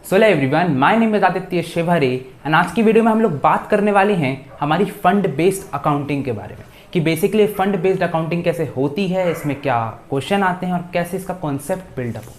Hello everyone, my name is Aditya Shivhare and आज की video में हम लोग बात करने वाले हैं हमारी फंड बेस्ड अकाउंटिंग के बारे में कि बेसिकली फंड बेस्ड अकाउंटिंग कैसे होती है, इसमें क्या क्वेश्चन आते हैं और कैसे इसका कॉन्सेप्ट बिल्डअप हो।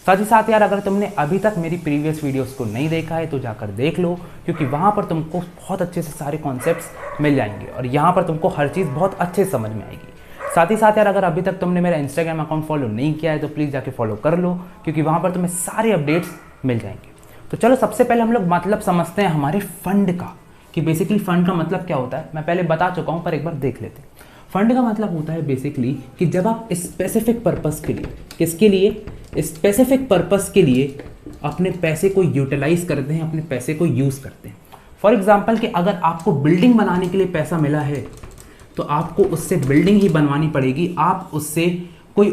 साथ ही साथ यार, अगर तुमने अभी तक मेरी प्रीवियस वीडियोस को नहीं देखा है तो जाकर देख लो, क्योंकि वहाँ पर तुमको बहुत अच्छे से सारे कॉन्सेप्ट्स मिल जाएंगे और यहाँ पर तुमको हर चीज़ बहुत अच्छे से समझ में आएगी। साथ ही साथ यार, अगर अभी तक तुमने मेरा इंस्टाग्राम अकाउंट फॉलो नहीं किया है तो प्लीज़ जाके फॉलो कर लो, क्योंकि वहाँ पर तुम्हें सारे अपडेट्स मिल जाएंगे। तो चलो सबसे पहले हम लोग मतलब समझते हैं हमारे फंड का, कि बेसिकली फंड का मतलब क्या होता है। मैं पहले बता चुका हूँ पर एक बार देख लेते हैं। फंड का मतलब होता है बेसिकली कि जब आप स्पेसिफिक पर्पस के लिए, किसके लिए, स्पेसिफिक पर्पस के लिए अपने पैसे को यूटिलाइज करते हैं, अपने पैसे को यूज़ करते हैं। फॉर एग्जाम्पल कि अगर आपको बिल्डिंग बनाने के लिए पैसा मिला है तो आपको उससे बिल्डिंग ही बनवानी पड़ेगी। आप उससे कोई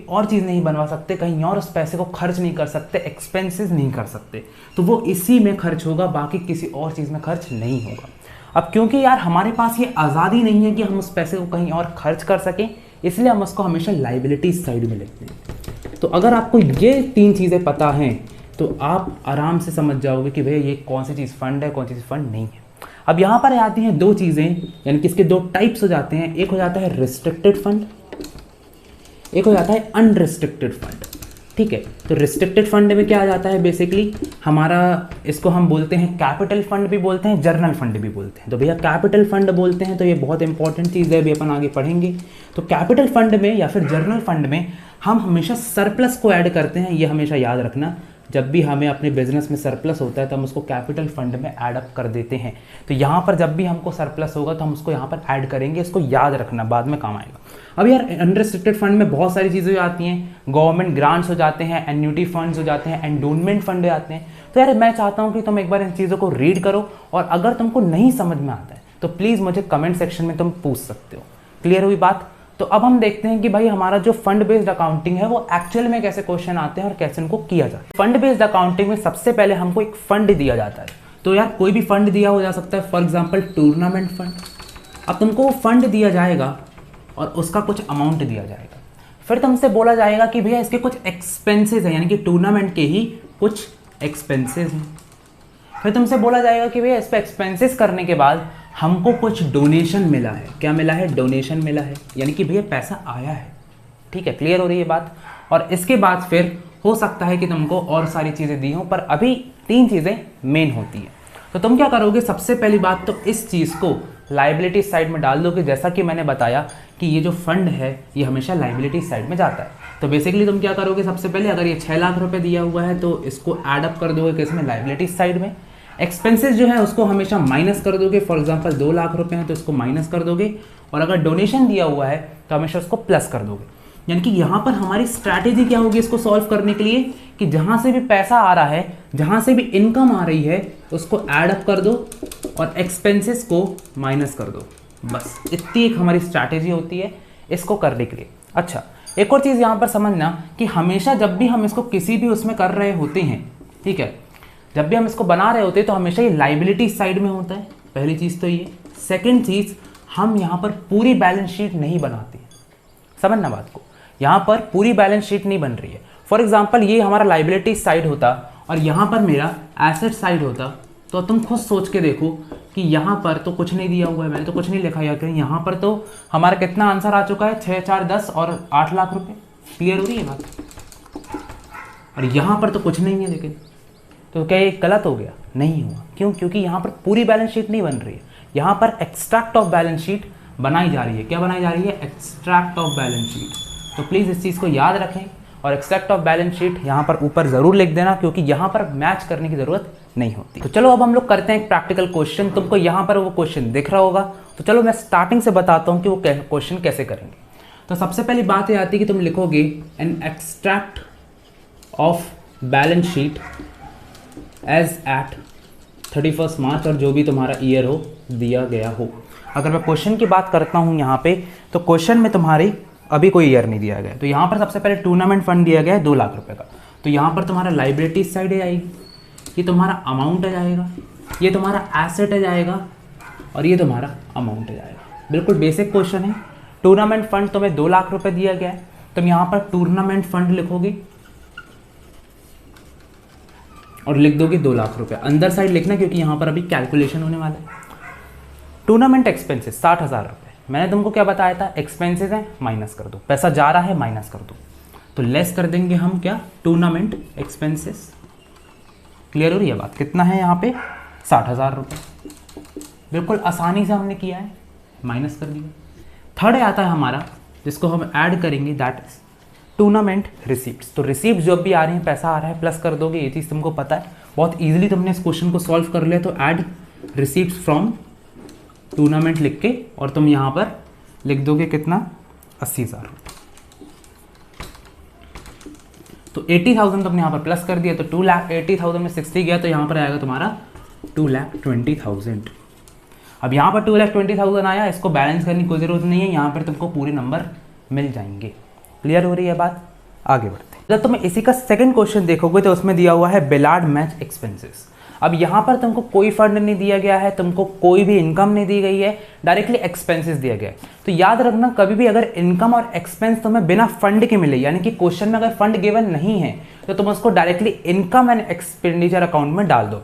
और चीज़ नहीं बनवा सकते, कहीं और उस पैसे को खर्च नहीं कर सकते, एक्सपेंसेस नहीं कर सकते, तो वो इसी में खर्च होगा, बाकी किसी और चीज़ में खर्च नहीं होगा। अब क्योंकि यार हमारे पास ये आज़ादी नहीं है कि हम उस पैसे को कहीं और खर्च कर सकें, इसलिए हम उसको हमेशा लाइबिलिटी साइड में लेते हैं। तो अगर आपको ये तीन चीज़ें पता हैं तो आप आराम से समझ जाओगे कि भैया ये कौन सी चीज़ फंड है, कौन सी चीज़ फंड नहीं है। अब यहाँ पर आती हैं दो चीज़ें, यानी कि इसके दो टाइप्स हो जाते हैं। एक हो जाता है रिस्ट्रिक्टेड फंड, एक हो जाता है अनरिस्ट्रिक्टेड फंड। ठीक है, तो रिस्ट्रिक्टेड फंड में क्या आ जाता है बेसिकली हमारा, इसको हम बोलते हैं कैपिटल फंड भी बोलते हैं, जर्नल फंड भी बोलते हैं। तो भैया कैपिटल फंड बोलते हैं तो ये बहुत इंपॉर्टेंट चीज़ है, अभी अपन आगे पढ़ेंगे। तो कैपिटल फंड में या फिर जर्नल फंड में हम हमेशा सरप्लस को ऐड करते हैं, ये हमेशा याद रखना। जब भी हमें अपने बिजनेस में सरप्लस होता है तो हम उसको कैपिटल फंड में ऐड अप कर देते हैं। तो यहाँ पर जब भी हमको सरप्लस होगा तो हम उसको यहाँ पर ऐड करेंगे, इसको याद रखना, बाद में काम आएगा। अब यार अनरिस्ट्रिक्टेड फंड में बहुत सारी चीज़ें आती हैं, गवर्नमेंट ग्रांट्स हो जाते हैं, एन्युटी फंड्स हो जाते हैं, एंडोनमेंट फंड हो जाते हैं। तो यार मैं चाहता हूँ कि तुम एक बार इन चीज़ों को रीड करो और अगर तुमको नहीं समझ में आता है तो प्लीज़ मुझे कमेंट सेक्शन में तुम पूछ सकते हो। क्लियर हुई बात? तो अब हम देखते हैं कि भाई हमारा जो फंड बेस्ड अकाउंटिंग है वो एक्चुअल में कैसे क्वेश्चन आते हैं और कैसे उनको किया जाता है। फंड बेस्ड अकाउंटिंग में सबसे पहले हमको एक फंड दिया जाता है। तो यार कोई भी फंड दिया हो जा सकता है, फॉर एग्जांपल टूर्नामेंट फंड। अब तुमको वो फंड दिया जाएगा और उसका कुछ अमाउंट दिया जाएगा, फिर तुमसे बोला जाएगा कि भैया इसके कुछ एक्सपेंसेस हैं, यानी कि टूर्नामेंट के ही कुछ एक्सपेंसेस हैं। फिर तुमसे बोला जाएगा कि भैया इस पर एक्सपेंसेस करने के बाद हमको कुछ डोनेशन मिला है। क्या मिला है? डोनेशन मिला है, यानी कि भैया पैसा आया है। ठीक है, क्लियर हो रही है बात? और इसके बाद फिर हो सकता है कि तुमको और सारी चीज़ें दी हों, पर अभी तीन चीज़ें मेन होती हैं। तो तुम क्या करोगे, सबसे पहली बात तो इस चीज़ को लाइबिलिटी साइड में डाल दो कि जैसा कि मैंने बताया कि ये जो फंड है ये हमेशा लाइबिलिटी साइड में जाता है। तो बेसिकली तुम क्या करोगे, सबसे पहले अगर ये 6 लाख रुपए दिया हुआ है तो इसको ऐड अप कर दोगे किसमें, लाइबिलिटी साइड में। एक्सपेंसेस जो है उसको हमेशा माइनस कर दोगे, फॉर एग्जांपल 2 लाख रुपए हैं तो इसको माइनस कर दोगे, और अगर डोनेशन दिया हुआ है तो हमेशा उसको प्लस कर दोगे। यानी कि यहाँ पर हमारी स्ट्रैटेजी क्या होगी इसको सॉल्व करने के लिए, कि जहाँ से भी पैसा आ रहा है, जहाँ से भी इनकम आ रही है उसको ऐड अप कर दो और एक्सपेंसेस को माइनस कर दो। बस इतनी एक हमारी स्ट्रैटेजी होती है इसको करने के लिए। अच्छा, एक और चीज़ यहाँ पर समझना कि हमेशा जब भी हम इसको किसी भी उसमें कर रहे होते हैं, ठीक है, जब भी हम इसको बना रहे होते हैं तो हमेशा ये लाइबिलिटी साइड में होता है। पहली चीज़ तो ये। सेकंड चीज़, हम यहाँ पर पूरी बैलेंस शीट नहीं बनाते, समझना बात को, यहाँ पर पूरी बैलेंस शीट नहीं बन रही है। फॉर एग्जांपल ये हमारा लाइबिलिटी साइड होता और यहाँ पर मेरा एसेट साइड होता, तो तुम खुद सोच के देखो कि यहाँ पर तो कुछ नहीं दिया हुआ है, मैंने तो कुछ नहीं लिखा है, यहाँ पर तो हमारा कितना आंसर आ चुका है, 6, 4, 10 और 8 लाख रुपये। क्लियर हो रही है बात? और यहाँ पर तो कुछ नहीं है, लेकिन तो क्या ये गलत हो गया? नहीं हुआ। क्यों? क्योंकि यहाँ पर पूरी बैलेंस शीट नहीं बन रही है, यहाँ पर एक्सट्रैक्ट ऑफ बैलेंस शीट बनाई जा रही है। क्या बनाई जा रही है? Extract of balance sheet. तो प्लीज़ इस चीज़ को याद रखें और एक्सट्रैक्ट ऑफ बैलेंस शीट यहाँ पर ऊपर ज़रूर लिख देना, क्योंकि यहाँ पर मैच करने की ज़रूरत नहीं होती। तो चलो अब हम लोग करते हैं एक प्रैक्टिकल क्वेश्चन। तुमको यहाँ पर वो क्वेश्चन दिख रहा होगा, तो चलो मैं स्टार्टिंग से बताता हूँ कि वो क्वेश्चन कैसे करेंगे। तो सबसे पहली बात ये आती है कि तुम लिखोगे an extract of balance sheet as at 31 March, और जो भी तुम्हारा ईयर हो दिया गया हो। अगर मैं क्वेश्चन की बात करता हूँ यहाँ पे, तो क्वेश्चन में तुम्हारी अभी कोई ईयर नहीं दिया गया है। तो यहाँ पर सबसे पहले टूर्नामेंट फंड दिया गया है 2 लाख रुपए का, तो यहाँ पर तुम्हारा लाइबिलिटी साइड आ जाएगी, ये तुम्हारा अमाउंट आ जाएगा, ये तुम्हारा एसेट आ जाएगा और ये तुम्हारा अमाउंट आ जाएगा। बिल्कुल बेसिक क्वेश्चन है। टूर्नामेंट फंड तुम्हें 2 लाख रुपए दिया गया है, तुम यहाँ पर टूर्नामेंट फंड लिखोगे और लिख दोगे 2 लाख रुपए। अंदर साइड लिखना क्योंकि यहाँ पर अभी कैलकुलेशन होने वाला है। टूर्नामेंट एक्सपेंसेस 60,000 रुपये। मैंने तुमको क्या बताया था, एक्सपेंसेस हैं माइनस कर दो, पैसा जा रहा है माइनस कर दो, तो लेस कर देंगे हम क्या, टूर्नामेंट एक्सपेंसेस। क्लियर हो रही है बात, कितना है यहाँ पे 60,000 रुपये। बिल्कुल आसानी से हमने किया है, माइनस कर दिया। थर्ड आता है हमारा जिसको हम ऐड करेंगे, दैट इज टूर्नामेंट रिसीप्ट्स। तो रिसीप्ट जो भी आ रही है, पैसा आ रहा है, प्लस कर दोगे, ये चीज़ तुमको पता है, बहुत ईजिली तुमने इस क्वेश्चन को सॉल्व कर लिया। तो ऐड रिसीप्ट्स फ्रॉम टूर्नामेंट लिख के और तुम यहाँ पर लिख दोगे कितना, 80,000 रुपये। तो 80,000 तुमने यहाँ पर प्लस कर दिया, तो 2,80,000 में 60 गया, तो यहाँ पर आएगा तुम्हारा 2,20,000। अब यहाँ पर 2,20,000 आया, इसको बैलेंस करने की कोई ज़रूरत नहीं है, यहाँ पर तुमको पूरे नंबर मिल जाएंगे। क्लियर हो रही है बात, आगे बढ़ते हैं। जब तुम इसी का सेकंड क्वेश्चन देखोगे तो उसमें दिया हुआ है बिलार्ड मैच एक्सपेंसेस। अब यहाँ पर तुमको कोई फंड नहीं दिया गया है, तुमको कोई भी इनकम नहीं दी गई है, डायरेक्टली एक्सपेंसेस दिया गया है। तो याद रखना, कभी भी अगर इनकम और एक्सपेंस तुम्हें बिना फंड के मिले, यानी कि क्वेश्चन में अगर फंड गिवन नहीं है, तो तुम उसको directly income and expenditure account में डाल दो।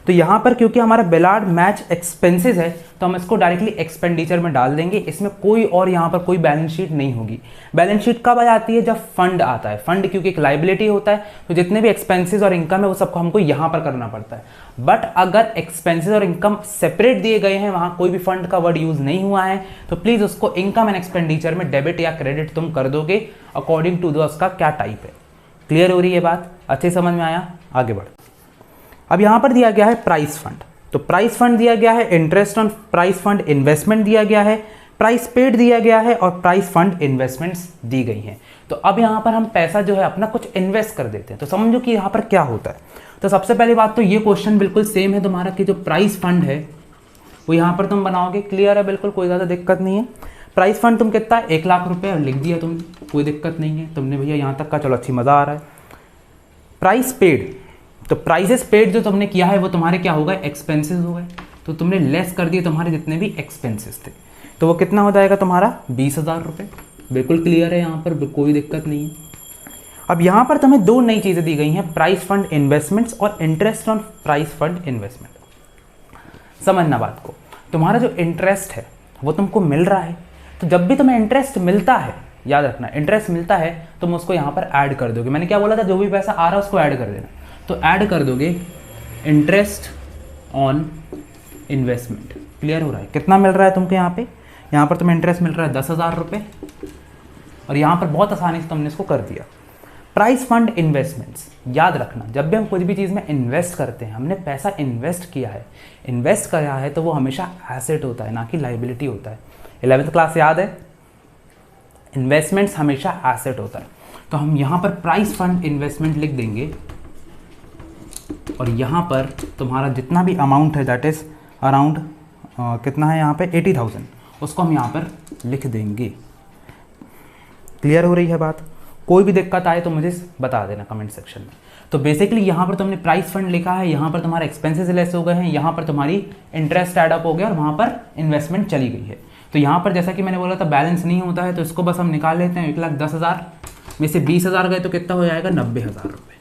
तो यहाँ पर क्योंकि हमारा बिलार्ड मैच एक्सपेंसेस है, तो हम इसको डायरेक्टली एक्सपेंडिचर में डाल देंगे। इसमें कोई और यहाँ पर कोई बैलेंस शीट नहीं होगी। बैलेंस शीट कब आ जाती है, जब फंड आता है। फंड क्योंकि एक लाइबिलिटी होता है, तो जितने भी एक्सपेंसेस और इनकम है वो सबको हमको यहाँ पर करना पड़ता है। बट अगर एक्सपेंसेस और इनकम सेपरेट दिए गए हैं, वहाँ कोई भी फंड का वर्ड यूज नहीं हुआ है, तो प्लीज उसको इनकम एंड एक्सपेंडिचर में डेबिट या क्रेडिट तुम कर दोगे अकॉर्डिंग टू उसका क्या टाइप है। क्लियर हो रही है बात, अच्छे समझ में आया, आगे बढ़। अब यहाँ पर दिया गया है प्राइस फंड। तो प्राइस फंड दिया गया है, interest on price fund investment दिया गया है, प्राइस पेड दिया गया है और प्राइस फंड इन्वेस्टमेंट्स दी गई हैं। तो अब यहाँ पर हम पैसा जो है अपना कुछ इन्वेस्ट कर देते हैं। तो समझो कि यहाँ पर क्या होता है। तो सबसे पहली बात तो ये क्वेश्चन बिल्कुल सेम है तुम्हारा कि जो प्राइस फंड है वो यहाँ पर तुम बनाओगे। क्लियर है, बिल्कुल कोई ज़्यादा दिक्कत नहीं है। प्राइस फंड तुम कितना है, 1 लाख रुपये लिख दिया तुमने, कोई दिक्कत नहीं है तुमने भैया यहाँ तक का, चलो अच्छी मज़ा आ रहा है। प्राइस पेड, तो प्राइसेस पेड जो तुमने किया है वो तुम्हारे क्या हो गए, एक्सपेंसेस हो गए। तो तुमने लेस कर दिए तुम्हारे जितने भी एक्सपेंसेस थे, तो वो कितना हो जाएगा तुम्हारा 20,000 रुपये। बिल्कुल क्लियर है, यहाँ पर कोई दिक्कत नहीं है। अब यहाँ पर तुम्हें 2 नई चीज़ें दी गई हैं, प्राइस फंड इन्वेस्टमेंट्स और interest on price fund investment. समझना बात को, तुम्हारा जो इंटरेस्ट है वो तुमको मिल रहा है। तो जब भी तुम्हें इंटरेस्ट मिलता है, याद रखना इंटरेस्ट मिलता है, तुम उसको यहाँ पर ऐड कर दोगे। मैंने क्या बोला था, जो भी पैसा आ रहा है उसको ऐड कर देना। तो ऐड कर दोगे इंटरेस्ट ऑन इन्वेस्टमेंट। क्लियर हो रहा है, कितना मिल रहा है तुमको यहाँ पर तुम्हें इंटरेस्ट मिल रहा है 10,000 रुपये, और यहाँ पर बहुत आसानी से तुमने इसको कर दिया। प्राइस फंड इन्वेस्टमेंट्स, याद रखना जब भी हम कुछ भी चीज़ में इन्वेस्ट करते हैं, हमने पैसा इन्वेस्ट किया है, इन्वेस्ट करा है, तो वो हमेशा एसेट होता है, ना कि लाइबिलिटी होता है। 11th क्लास याद है, इन्वेस्टमेंट्स हमेशा एसेट होता है। तो हम यहाँ पर प्राइस फंड इन्वेस्टमेंट लिख देंगे, और यहाँ पर तुम्हारा जितना भी अमाउंट है दैट इज अराउंड कितना है यहाँ पे 80,000, उसको हम यहाँ पर लिख देंगे। क्लियर हो रही है बात, कोई भी दिक्कत आए तो मुझे बता देना कमेंट सेक्शन में। तो बेसिकली यहाँ पर तुमने प्राइस फंड लिखा है, यहाँ पर तुम्हारे एक्सपेंसेस लेस हो गए हैं, यहाँ पर तुम्हारी इंटरेस्ट एडअप हो गया और वहाँ पर इन्वेस्टमेंट चली गई है। तो यहाँ पर जैसा कि मैंने बोला था बैलेंस नहीं होता है, तो इसको बस हम निकाल लेते हैं। 1,10,000 में से 20,000 गए तो कितना हो जाएगा 90,000 रुपये,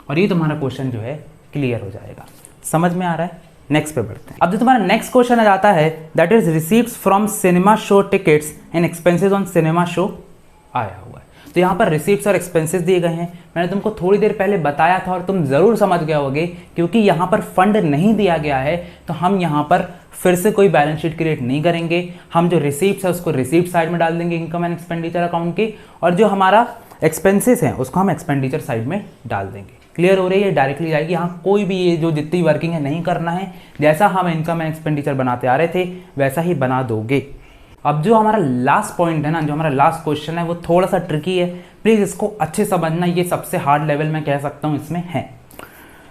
और ये तुम्हारा क्वेश्चन जो है क्लियर हो जाएगा। समझ में आ रहा है, नेक्स्ट पे बढ़ते हैं। अब जो तुम्हारा नेक्स्ट क्वेश्चन आ जाता है that is receipts from cinema show tickets and expenses on cinema show आया हुआ है। तो यहाँ पर रिसीप्ट्स और एक्सपेंसेस दिए गए हैं। मैंने तुमको थोड़ी देर पहले बताया था और तुम ज़रूर समझ गए होगे, क्योंकि यहाँ पर फंड नहीं दिया गया है तो हम यहाँ पर फिर से कोई बैलेंस शीट क्रिएट नहीं करेंगे। हम जो रिसीप्ट्स है उसको रिसीप्ट साइड में डाल देंगे इनकम एंड एक्सपेंडिचर अकाउंट के, और जो हमारा एक्सपेंसेस हैं उसको हम एक्सपेंडिचर साइड में डाल देंगे। क्लियर हो रही है, डायरेक्टली जाएगी। यहाँ कोई भी ये जो जितनी वर्किंग है नहीं करना है, जैसा हम इनकम एंड एक्सपेंडिचर बनाते आ रहे थे वैसा ही बना दोगे। अब जो हमारा लास्ट पॉइंट है ना, जो हमारा लास्ट क्वेश्चन है वो थोड़ा सा ट्रिकी है, प्लीज़ इसको अच्छे समझना, ये सबसे हार्ड लेवल मैं कह सकता हूँ इसमें है।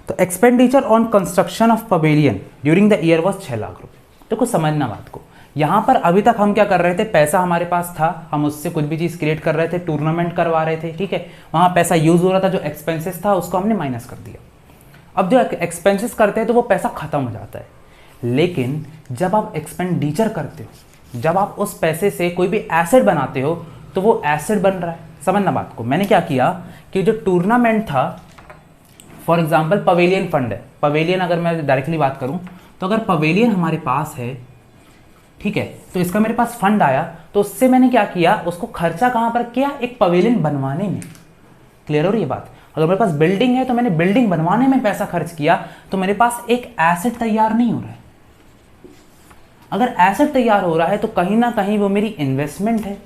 तो expenditure on construction of pavilion during the year was 6 lakh रुपये। तो कुछ समझना बात को, यहाँ पर अभी तक हम क्या कर रहे थे, पैसा हमारे पास था, हम उससे कुछ भी चीज़ क्रिएट कर रहे थे, टूर्नामेंट करवा रहे थे, ठीक है, वहाँ पैसा यूज़ हो रहा था, जो एक्सपेंसेस था उसको हमने माइनस कर दिया। अब जो एक्सपेंसेस करते हैं तो वो पैसा खत्म हो जाता है, लेकिन जब आप एक्सपेंडिचर करते हो, जब आप उस पैसे से कोई भी एसेट बनाते हो तो वो एसेट बन रहा है। समझना बात को, मैंने क्या किया कि जो टूर्नामेंट था फॉर एग्जाम्पल पवेलियन फंड है, पवेलियन अगर मैं डायरेक्टली बात करूँ तो अगर पवेलियन हमारे पास है, ठीक है, तो इसका मेरे पास फंड आया, तो उससे मैंने क्या किया, उसको खर्चा कहाँ पर किया, एक पवेलियन बनवाने में। क्लियर हो रही है बात? अगर मेरे पास बिल्डिंग है तो मैंने बिल्डिंग बनवाने में पैसा खर्च किया, तो मेरे पास एक एसेट तैयार नहीं हो रहा है। अगर एसेट तैयार हो रहा है तो कहीं ना कहीं वो मेरी इन्वेस्टमेंट है,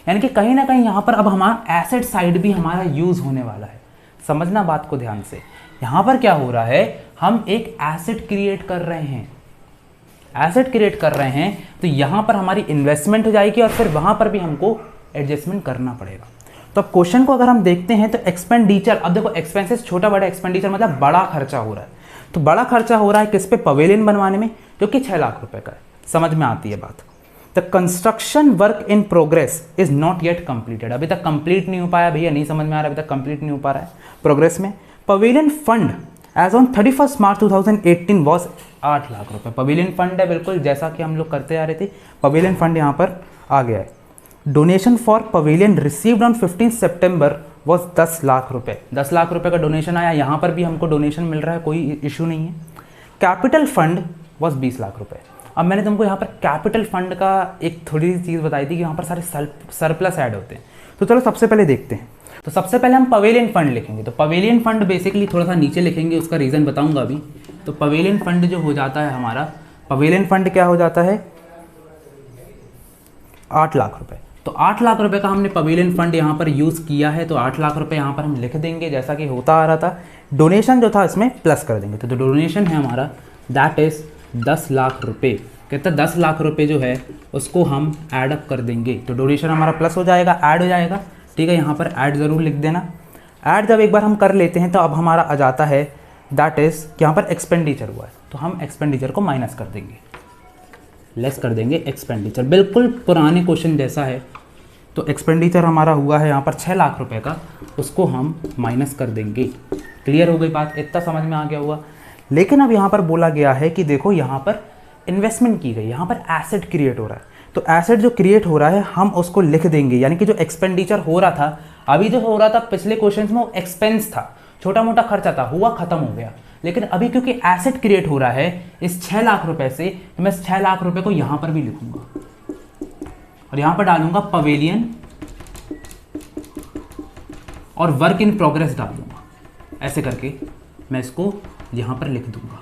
यानी कि कहीं ना कहीं यहां पर अब हमारा एसेट साइड भी हमारा यूज होने वाला है। समझना बात को ध्यान से, यहां पर क्या हो रहा है, हम एक एसेट क्रिएट कर रहे हैं, एसेट क्रिएट कर रहे हैं, तो यहां पर हमारी इन्वेस्टमेंट हो जाएगी और फिर वहां पर भी हमको एडजस्टमेंट करना पड़ेगा। तो अब क्वेश्चन को अगर हम देखते हैं तो एक्सपेंडिचर, अब देखो एक्सपेंसेस छोटा बड़ा, एक्सपेंडिचर मतलब बड़ा खर्चा हो रहा है, तो बड़ा खर्चा हो रहा है किस पे, पवेलियन बनवाने में, जो कि 6 लाख रुपए का है। समझ में आती है बात? The construction work in progress is not yet completed, अभी तक कंप्लीट नहीं हो पाया भैया, नहीं समझ में आ रहा, अभी तक कंप्लीट नहीं हो पा रहा है प्रोग्रेस में। Pavilion fund as on 31 March 2018 was 8 lakh रुपए। पवेलियन फंड है, बिल्कुल जैसा कि हम लोग करते आ रहे थे, पवेलियन फंड यहाँ पर आ गया है। Donation for pavilion received on 15 September was 10 lakh रुपए, 10 लाख रुपए का डोनेशन आया, यहाँ पर भी हमको डोनेशन मिल रहा है, कोई इशू नहीं है। कैपिटल फंड वॉज 20 लाख रुपए। अब मैंने तुमको यहाँ पर कैपिटल फंड का एक थोड़ी सी चीज़ बताई थी कि यहाँ पर सारे सरप्लस ऐड होते हैं, तो चलो सबसे पहले देखते हैं। तो सबसे पहले हम पवेलियन फंड लिखेंगे, तो पवेलियन फंड बेसिकली थोड़ा सा नीचे लिखेंगे, उसका रीज़न बताऊंगा अभी। तो पवेलियन फंड जो हो जाता है हमारा, पवेलियन फंड क्या हो जाता है, 8 लाख रुपए। तो 8 लाख रुपए का हमने पवेलियन फंड यहाँ पर यूज़ किया है, तो 8 लाख रुपए यहाँ पर हम लिख देंगे जैसा कि होता आ रहा था। डोनेशन जो था इसमें प्लस कर देंगे, तो डोनेशन है हमारा दैट इज 10 लाख रुपए। कहते हैं 10 लाख रुपए जो है उसको हम ऐड अप कर देंगे, तो डोनेशन हमारा प्लस हो जाएगा, ऐड हो जाएगा, ठीक है, यहाँ पर ऐड ज़रूर लिख देना। ऐड जब एक बार हम कर लेते हैं तो अब हमारा आ जाता है दैट इज़ कि यहाँ पर एक्सपेंडिचर हुआ है, तो हम एक्सपेंडिचर को माइनस कर देंगे, लेस कर देंगे एक्सपेंडिचर, बिल्कुल पुराने क्वेश्चन जैसा है। तो एक्सपेंडिचर हमारा हुआ है यहाँ पर 6 लाख रुपए का, उसको हम माइनस कर देंगे। क्लियर हो गई बात, इतना समझ में आ गया हुआ। लेकिन अब यहाँ पर बोला गया है कि देखो यहाँ पर इन्वेस्टमेंट की गई, यहाँ पर एसेट क्रिएट हो रहा है, तो एसेट जो क्रिएट हो रहा है हम उसको लिख देंगे, यानी कि जो एक्सपेंडिचर हो रहा था, अभी जो हो रहा था पिछले क्वेश्चन में वो एक्सपेंस था, छोटा मोटा खर्चा था, हुआ खत्म हो गया। लेकिन अभी क्योंकि एसेट क्रिएट हो रहा है इस 6 लाख रुपए से, तो मैं इस 6 लाख रुपए को यहाँ पर भी लिखूंगा और यहाँ पर डालूंगा पवेलियन और वर्क इन प्रोग्रेस डाल दूंगा, ऐसे करके मैं इसको यहाँ पर लिख दूंगा।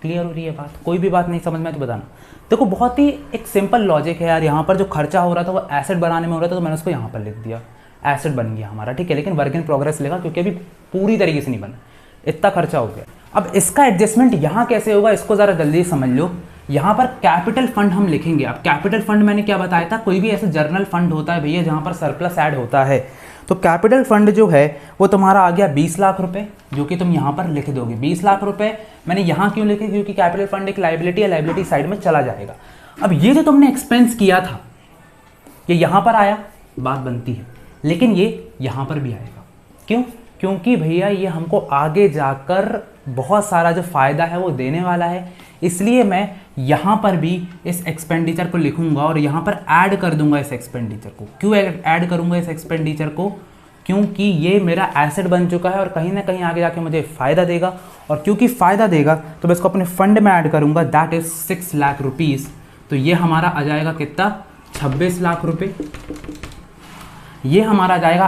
क्लियर हो रही है बात? कोई भी बात नहीं समझ में तो बताना। देखो बहुत ही एक सिंपल लॉजिक है यार, यहाँ पर जो खर्चा हो रहा था वो एसेट बनाने में हो रहा था, तो मैंने उसको यहाँ पर लिख दिया, एसेट बन गया हमारा, ठीक है। लेकिन वर्क इन प्रोग्रेस लिखा क्योंकि अभी पूरी तरीके से नहीं बना, इतना खर्चा हो गया। अब इसका एडजस्टमेंट यहाँ कैसे होगा, इसको ज़रा जल्दी समझ लो। यहाँ पर कैपिटल फंड हम लिखेंगे। अब कैपिटल फंड मैंने क्या बताया था, कोई भी ऐसा जर्नल फंड होता है भैया जहाँ पर सरप्लस ऐड होता है, तो कैपिटल फंड जो है वो तुम्हारा आ गया 20 लाख रुपए, जो कि तुम यहाँ पर लिख दोगे। 20 लाख रुपए मैंने यहाँ क्यों लिखे, क्योंकि कैपिटल फंड एक लाइबिलिटी है, लाइबिलिटी साइड में चला जाएगा। अब ये जो तुमने एक्सपेंस किया था ये यहाँ पर आया, बात बनती है, लेकिन ये यहाँ पर भी आएगा। क्यों? क्योंकि भैया ये हमको आगे जाकर बहुत सारा जो फ़ायदा है वो देने वाला है, इसलिए मैं यहाँ पर भी इस एक्सपेंडिचर को लिखूंगा और यहाँ पर ऐड कर दूंगा इस एक्सपेंडिचर को। क्यों ऐड करूंगा इस एक्सपेंडिचर को? क्योंकि ये मेरा एसेट बन चुका है और कहीं ना कहीं आगे जाके मुझे फ़ायदा देगा, और क्योंकि फ़ायदा देगा तो मैं इसको अपने फंड में ऐड करूंगा, दैट इज़ 6 लाख रुपीज़। तो ये हमारा आ जाएगा कितना, 26 लाख रुपये। ये हमारा जाएगा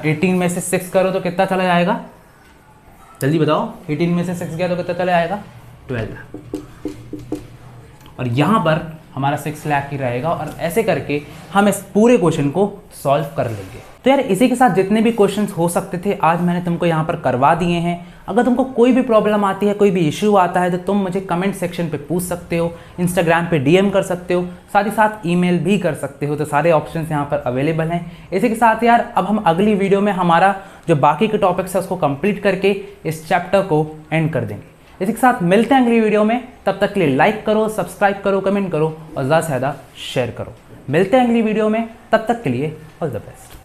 18 में से 6 करो तो कितना चला जाएगा, जल्दी बताओ। 18 में से 6 गया तो कितना चला जाएगा, 12 लाख। और यहाँ पर हमारा 6 लाख ही रहेगा, और ऐसे करके हम इस पूरे क्वेश्चन को सॉल्व कर लेंगे। तो यार इसी के साथ जितने भी क्वेश्चंस हो सकते थे आज मैंने तुमको यहाँ पर करवा दिए हैं। अगर तुमको कोई भी प्रॉब्लम आती है, कोई भी इश्यू आता है, तो तुम मुझे कमेंट सेक्शन पे पूछ सकते हो, इंस्टाग्राम पे डीएम कर सकते हो, साथ ही साथ ईमेल भी कर सकते हो। तो सारे ऑप्शंस यहाँ पर अवेलेबल हैं। इसी के साथ यार अब हम अगली वीडियो में हमारा जो बाकी के टॉपिक्स है उसको कंप्लीट करके इस चैप्टर को एंड कर देंगे। इसी के साथ मिलते हैं अगली वीडियो में, तब तक के लिए लाइक करो, सब्सक्राइब करो, कमेंट करो और ज़्यादा से ज़्यादा शेयर करो। मिलते हैं अगली वीडियो में, तब तक के लिए ऑल द बेस्ट।